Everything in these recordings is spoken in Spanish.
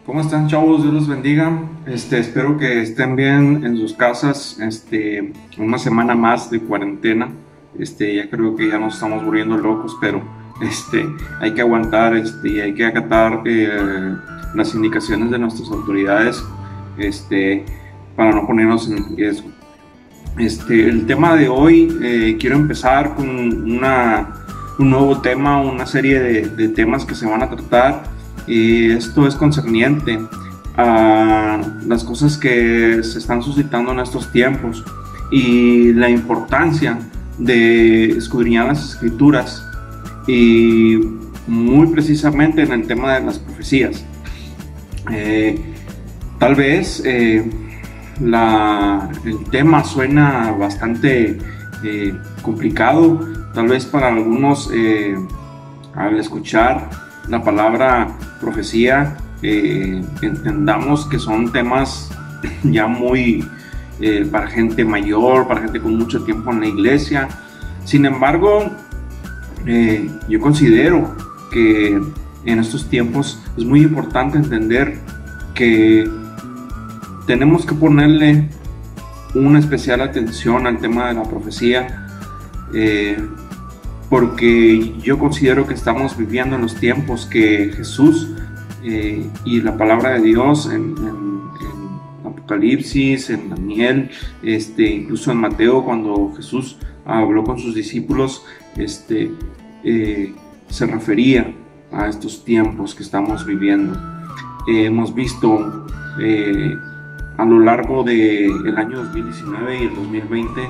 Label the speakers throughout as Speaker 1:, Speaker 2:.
Speaker 1: ¿Cómo están, chavos? Dios los bendiga. Espero que estén bien en sus casas. Una semana más de cuarentena. Ya creo que ya nos estamos volviendo locos, pero hay que aguantar, y hay que acatar las indicaciones de nuestras autoridades, para no ponernos en riesgo. El tema de hoy, quiero empezar con un nuevo tema, una serie de temas que se van a tratar. Y esto es concerniente a las cosas que se están suscitando en estos tiempos y la importancia de escudriñar las escrituras, y muy precisamente en el tema de las profecías. Tal vez el tema suena bastante complicado, tal vez para algunos, al escuchar la palabra profecía, entendamos que son temas ya muy para gente mayor, para gente con mucho tiempo en la iglesia. Sin embargo, yo considero que en estos tiempos es muy importante entender que tenemos que ponerle una especial atención al tema de la profecía, porque yo considero que estamos viviendo en los tiempos que Jesús y la palabra de Dios en Apocalipsis, en Daniel, incluso en Mateo, cuando Jesús habló con sus discípulos, se refería a estos tiempos que estamos viviendo. Hemos visto a lo largo del año 2019 y el 2020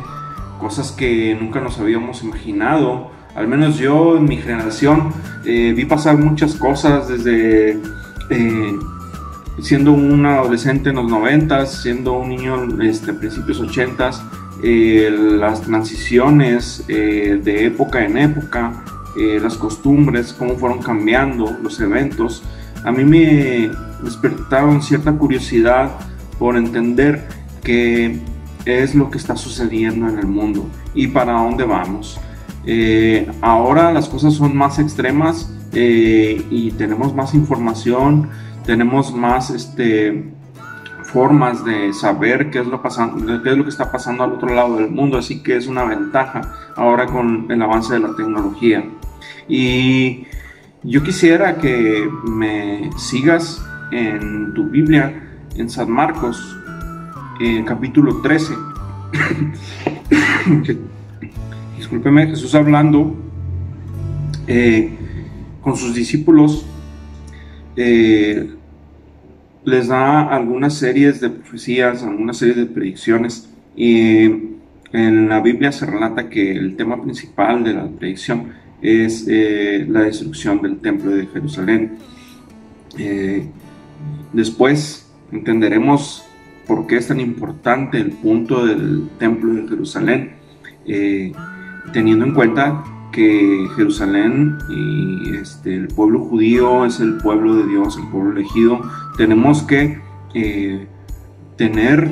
Speaker 1: cosas que nunca nos habíamos imaginado. Al menos yo en mi generación vi pasar muchas cosas desde siendo un adolescente en los 90s, siendo un niño a principios 80s, las transiciones de época en época, las costumbres, cómo fueron cambiando los eventos. A mí me despertaron cierta curiosidad por entender qué es lo que está sucediendo en el mundo y para dónde vamos. Ahora las cosas son más extremas, y tenemos más información, tenemos más formas de saber qué es lo que está pasando al otro lado del mundo, así que es una ventaja ahora con el avance de la tecnología. Y yo quisiera que me sigas en tu Biblia, en San Marcos, capítulo 13. Discúlpeme, Jesús hablando con sus discípulos, les da algunas series de profecías, algunas series de predicciones, y en la Biblia se relata que el tema principal de la predicción es la destrucción del templo de Jerusalén. Después entenderemos por qué es tan importante el punto del templo de Jerusalén, teniendo en cuenta que Jerusalén y el pueblo judío es el pueblo de Dios, el pueblo elegido. Tenemos que tener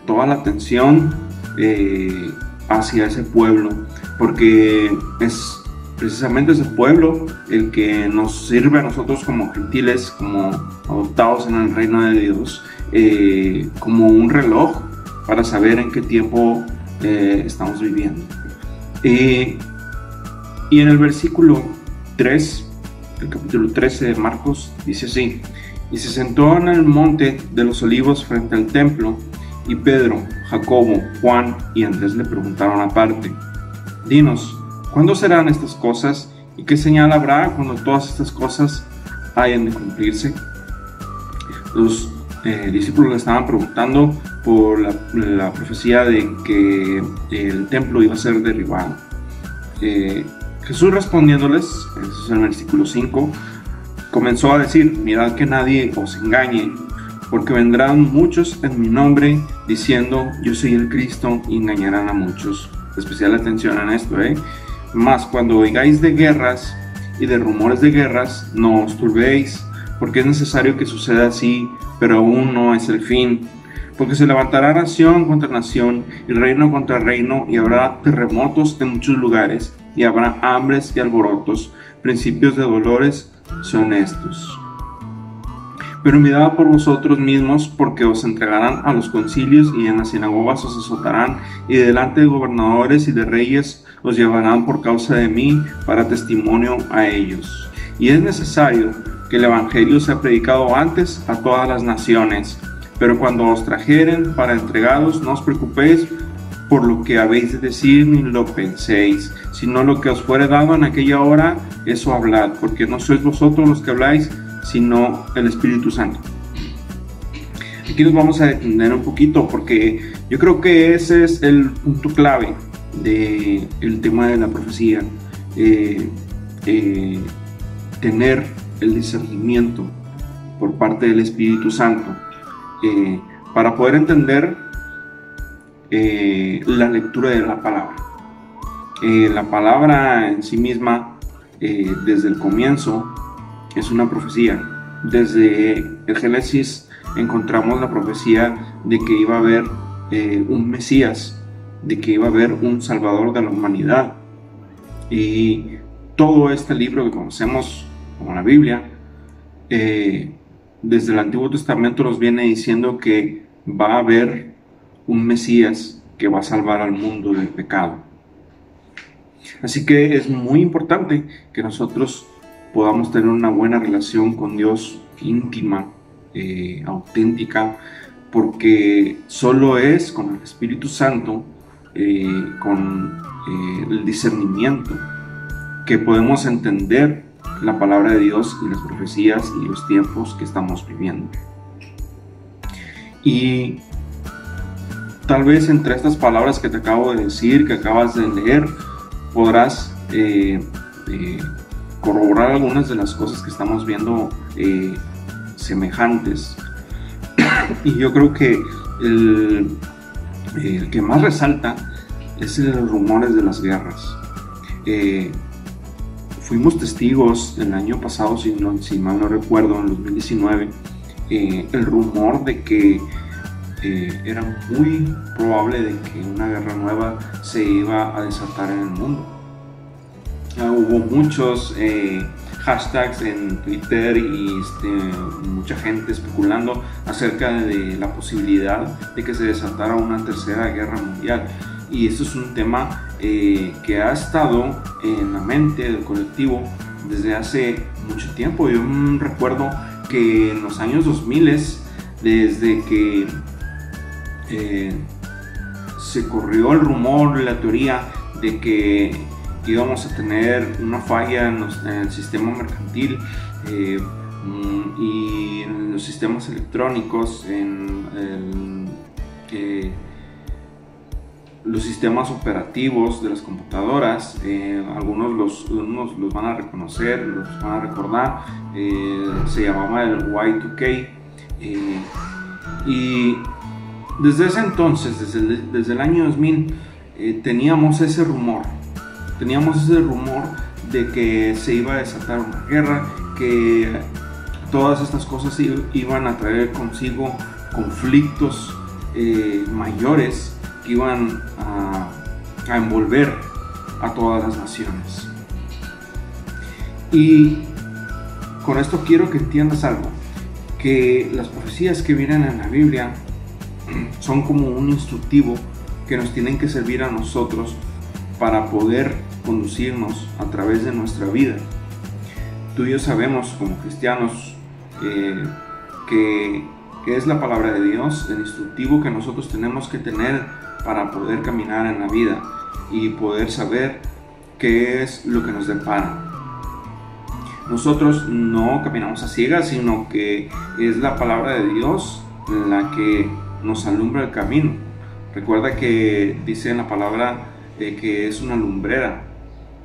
Speaker 1: toda la atención hacia ese pueblo, porque es precisamente ese pueblo el que nos sirve a nosotros como gentiles, como adoptados en el reino de Dios, como un reloj para saber en qué tiempo estamos viviendo. Y en el versículo 3, el capítulo 13 de Marcos, dice así: y se sentó en el monte de los olivos frente al templo, y Pedro, Jacobo, Juan y Andrés le preguntaron aparte: dinos, ¿cuándo serán estas cosas? ¿Y qué señal habrá cuando todas estas cosas hayan de cumplirse? Los discípulos le estaban preguntando por la profecía de que el templo iba a ser derribado. Jesús respondiéndoles, eso es en el versículo 5, comenzó a decir: mirad que nadie os engañe, porque vendrán muchos en mi nombre diciendo yo soy el Cristo, y engañarán a muchos. Especial atención en esto, mas cuando oigáis de guerras y de rumores de guerras, no os turbéis, porque es necesario que suceda así, pero aún no es el fin. Porque se levantará nación contra nación y reino contra reino, y habrá terremotos en muchos lugares, y habrá hambres y alborotos. Principios de dolores son estos. Pero mirad por vosotros mismos, porque os entregarán a los concilios y en las sinagogas os azotarán, y delante de gobernadores y de reyes os llevarán por causa de mí para testimonio a ellos. Y es necesario que el evangelio sea predicado antes a todas las naciones. Pero cuando os trajeren para entregados, no os preocupéis por lo que habéis de decir, ni lo penséis, sino lo que os fuere dado en aquella hora, eso hablad, porque no sois vosotros los que habláis, sino el Espíritu Santo. Aquí nos vamos a detener un poquito, porque yo creo que ese es el punto clave del tema de la profecía. Tener el discernimiento por parte del Espíritu Santo para poder entender la lectura de la palabra. La palabra en sí misma, desde el comienzo, es una profecía. Desde el Génesis encontramos la profecía de que iba a haber un Mesías, de que iba a haber un Salvador de la humanidad. Y todo este libro que conocemos como la Biblia, desde el Antiguo Testamento nos viene diciendo que va a haber un Mesías que va a salvar al mundo del pecado. Así que es muy importante que nosotros podamos tener una buena relación con Dios, íntima, auténtica, porque solo es con el Espíritu Santo, con el discernimiento, que podemos entender la palabra de Dios y las profecías y los tiempos que estamos viviendo. Y tal vez entre estas palabras que te acabo de decir, que acabas de leer, podrás corroborar algunas de las cosas que estamos viendo semejantes. Y yo creo que el que más resalta es los rumores de las guerras. Fuimos testigos el año pasado, si mal no recuerdo, en 2019, el rumor de que era muy probable de que una guerra nueva se iba a desatar en el mundo. Hubo muchos hashtags en Twitter y mucha gente especulando acerca de la posibilidad de que se desatara una tercera guerra mundial. Y eso es un tema que ha estado en la mente del colectivo desde hace mucho tiempo. Yo recuerdo que en los años 2000, desde que se corrió el rumor, la teoría de que íbamos a tener una falla en el sistema mercantil y en los sistemas electrónicos, en los sistemas operativos de las computadoras. Algunos los van a reconocer, los van a recordar. Se llamaba el Y2K, y desde ese entonces, desde el año 2000, teníamos ese rumor de que se iba a desatar una guerra, que todas estas cosas iban a traer consigo conflictos mayores que iban a envolver a todas las naciones. Y con esto quiero que entiendas algo, que las profecías que vienen en la Biblia son como un instructivo que nos tienen que servir a nosotros para poder conducirnos a través de nuestra vida. Tú y yo sabemos como cristianos que es la palabra de Dios, el instructivo que nosotros tenemos que tener para poder caminar en la vida y poder saber qué es lo que nos depara. Nosotros no caminamos a ciegas, sino que es la palabra de Dios la que nos alumbra el camino. Recuerda que dice en la palabra que es una lumbrera,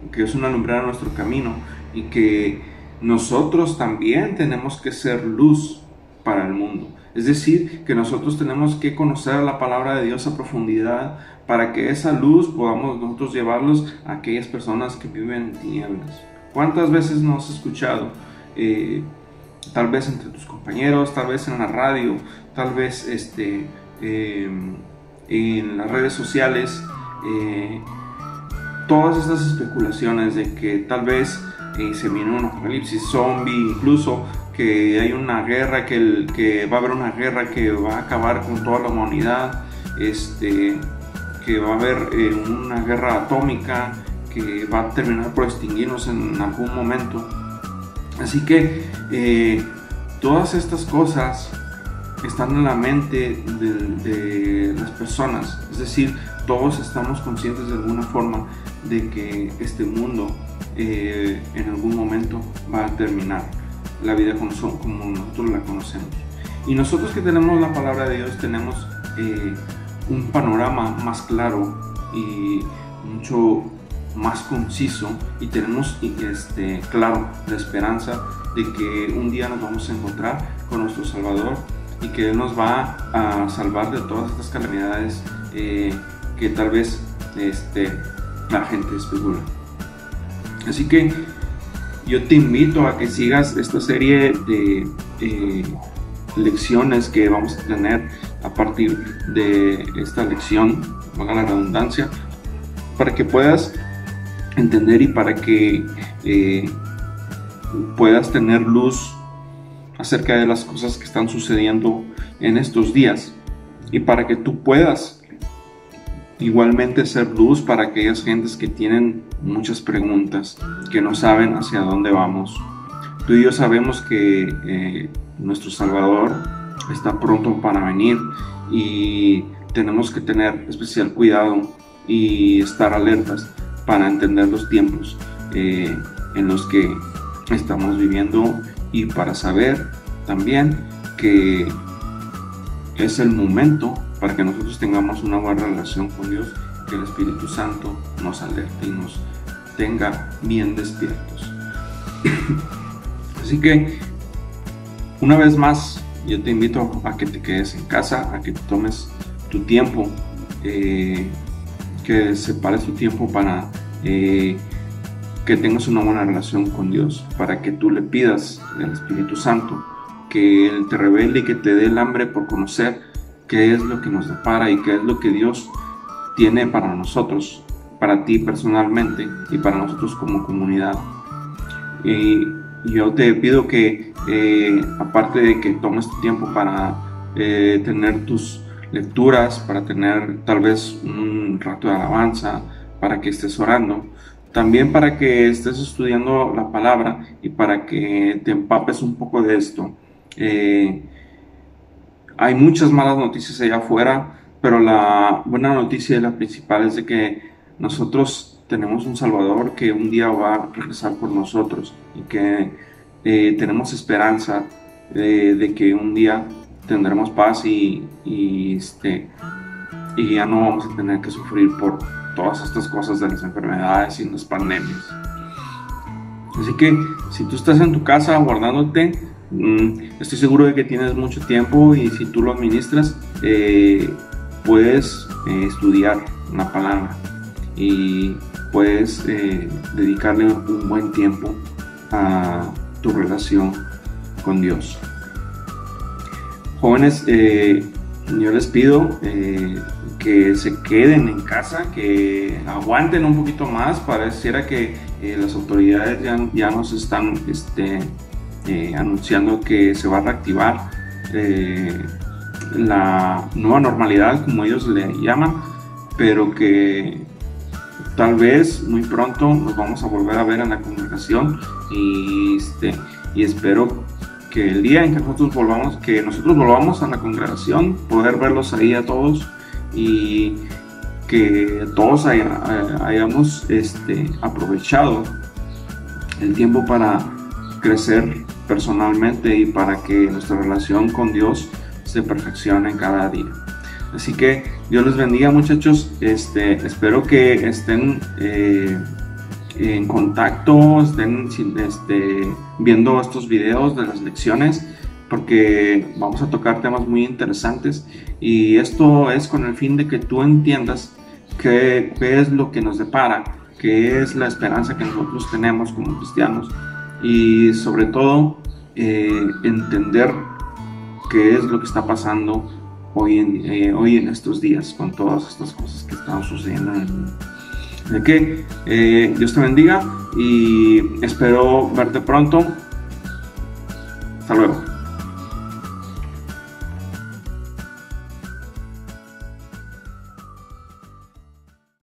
Speaker 1: en nuestro camino, y que nosotros también tenemos que ser luz para el mundo. Es decir, que nosotros tenemos que conocer la palabra de Dios a profundidad para que esa luz podamos nosotros llevarlos a aquellas personas que viven en tinieblas. ¿Cuántas veces no has escuchado, tal vez entre tus compañeros, tal vez en la radio, tal vez en las redes sociales, todas estas especulaciones de que tal vez se viene un apocalipsis zombie, incluso que hay una guerra, que va a haber una guerra que va a acabar con toda la humanidad, que va a haber una guerra atómica que va a terminar por extinguirnos en algún momento. Así que todas estas cosas están en la mente de las personas, es decir, todos estamos conscientes de alguna forma de que este mundo en algún momento va a terminar, la vida como nosotros la conocemos. Y nosotros que tenemos la palabra de Dios tenemos un panorama más claro y mucho más conciso, y tenemos claro la esperanza de que un día nos vamos a encontrar con nuestro Salvador y que Él nos va a salvar de todas estas calamidades que tal vez la gente especula. Así que yo te invito a que sigas esta serie de lecciones que vamos a tener a partir de esta lección, valga la redundancia, para que puedas entender y para que puedas tener luz acerca de las cosas que están sucediendo en estos días, y para que tú puedas igualmente ser luz para aquellas gentes que tienen muchas preguntas, que no saben hacia dónde vamos. Tú y yo sabemos que nuestro Salvador está pronto para venir, y tenemos que tener especial cuidado y estar alertas para entender los tiempos en los que estamos viviendo, y para saber también que es el momento para que nosotros tengamos una buena relación con Dios, que el Espíritu Santo nos alerte y nos tenga bien despiertos. Así que una vez más yo te invito a que te quedes en casa, a que tomes tu tiempo, que separes tu tiempo para que tengas una buena relación con Dios, para que tú le pidas al Espíritu Santo que Él te revele y que te dé el hambre por conocer qué es lo que nos depara y qué es lo que Dios tiene para nosotros, para ti personalmente y para nosotros como comunidad. Y yo te pido que aparte de que tomes tu tiempo para tener tus lecturas, para tener tal vez un rato de alabanza, para que estés orando, también para que estés estudiando la palabra y para que te empapes un poco de esto. Hay muchas malas noticias allá afuera, pero la buena noticia y la principal es de que nosotros tenemos un Salvador que un día va a regresar por nosotros, y que tenemos esperanza de que un día tendremos paz y ya no vamos a tener que sufrir por todas estas cosas de las enfermedades y las pandemias. Así que si tú estás en tu casa guardándote, estoy seguro de que tienes mucho tiempo, y si tú lo administras, puedes estudiar la palabra y puedes dedicarle un buen tiempo a tu relación con Dios. Jóvenes, yo les pido que se queden en casa, que aguanten un poquito más. Pareciera que las autoridades ya nos están anunciando que se va a reactivar la nueva normalidad, como ellos le llaman, pero que tal vez muy pronto nos vamos a volver a ver en la congregación, y espero que el día en que nosotros volvamos a la congregación, poder verlos ahí a todos, y que todos hayamos aprovechado el tiempo para crecer personalmente y para que nuestra relación con Dios se perfeccione cada día. Así que Dios les bendiga, muchachos. Espero que estén en contacto, estén viendo estos videos de las lecciones, porque vamos a tocar temas muy interesantes, y esto es con el fin de que tú entiendas qué es lo que nos depara, qué es la esperanza que nosotros tenemos como cristianos, y sobre todo entender qué es lo que está pasando hoy en estos días con todas estas cosas que están sucediendo en el mundo. De que Dios te bendiga y espero verte pronto. Hasta luego.